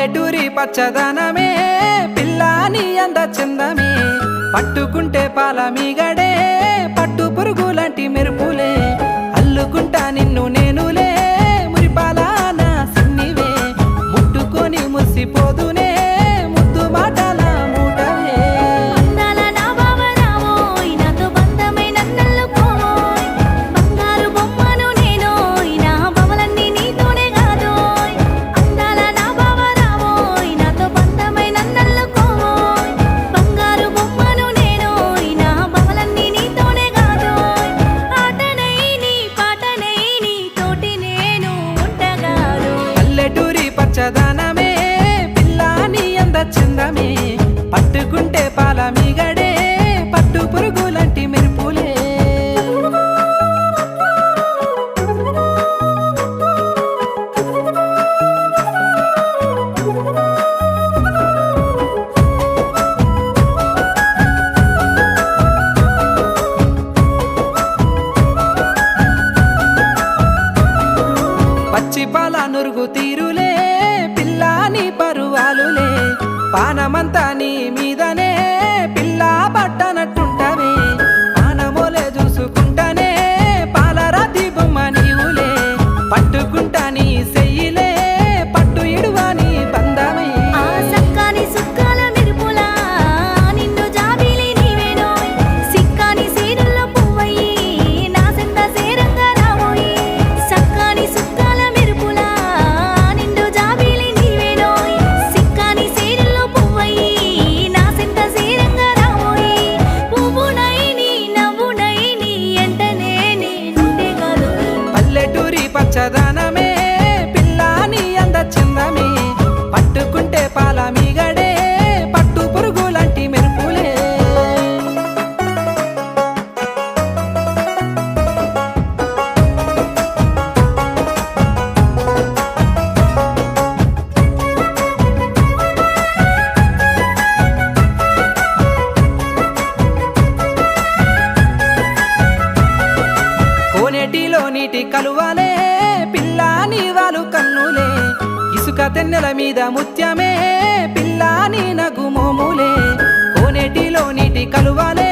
పల్లెటూరి పచ్చదనమే పిల్లాని అంద చందమే పట్టుకుంటే పాల మీగడే పట్టు పురుగులాంటి మెరుపులే అల్లుకుంటా నిన్ను నేనులే మురిపాల నా సిన్నివే ముట్టుకొని ముసిపోదునే ముద్దు మాటల మూటవే అందాల నా బావ రావోయ్ నాతో బంధమై నన్నల్లుకోవోయ్ బంగారు బొమ్మను నేనోయ్ నా బవలన్నీ నీతోనే కాదోయ్ అందాల నా బావ రావోయ్ నాతో బంధమై నన్నల్లుకోవోయ్ బంగారు బొమ్మను నేనోయ్ నా బవలన్నీ నీతోనే కాదోయ్ ఆటనై నీ పాటనై నీ తోటి నేను ఉండగాదోయ్ పల్లెటూరి పచ్చదనమే పిల్లాని అంద చందమే పట్టుకుంటే పాల మీగడే పట్టు పురుగులాంటి మెరుపులే పచ్చి పాల నురుగు తీరులే పిల్లాని పరువాలులే పానమంతా నీ మీదనే పిల్ల పట్టనట్టుంటవే పానమోలే చూసుకుంటానే పాలరాతి బొమ్మ నీవులే పట్టుకుంటా నీ సెయ్యిలే పట్టు ఇడువాని బంధమై ఆ సక్కాని సుక్కాల మెరుపులా నిన్ను జాబిలి నీవేనోయ్ సిక్కాని సీనుల్లో పువ్వయ్యి నా సెంత సేరంగా రావోయ్ సక్కాని సుక్కాల మెరుపులా నిన్ను జాబిలి నీవేనోయ్ సిక్కాని సీనుల్లో పువ్వయ్యి నా సెంత సేరంగా రావోయ్ పువ్వునై నీ నవ్వునై నీ ఎంటనే నేనుంటే కాదు పల్లెటూరి పచ్చదనమే పిల్లాని అంద చందమే పట్టుకుంటే పాల మీగడే పట్టు పురుగులాంటి మెరుపులే కోనేటిలో నీటి కలువలే పిల్లాని వాలు కన్నులే ఇసుక తెన్నెల మీద ముత్యమే పిల్లాని నగు మోములే కోనేటిలో నీటి కలువలే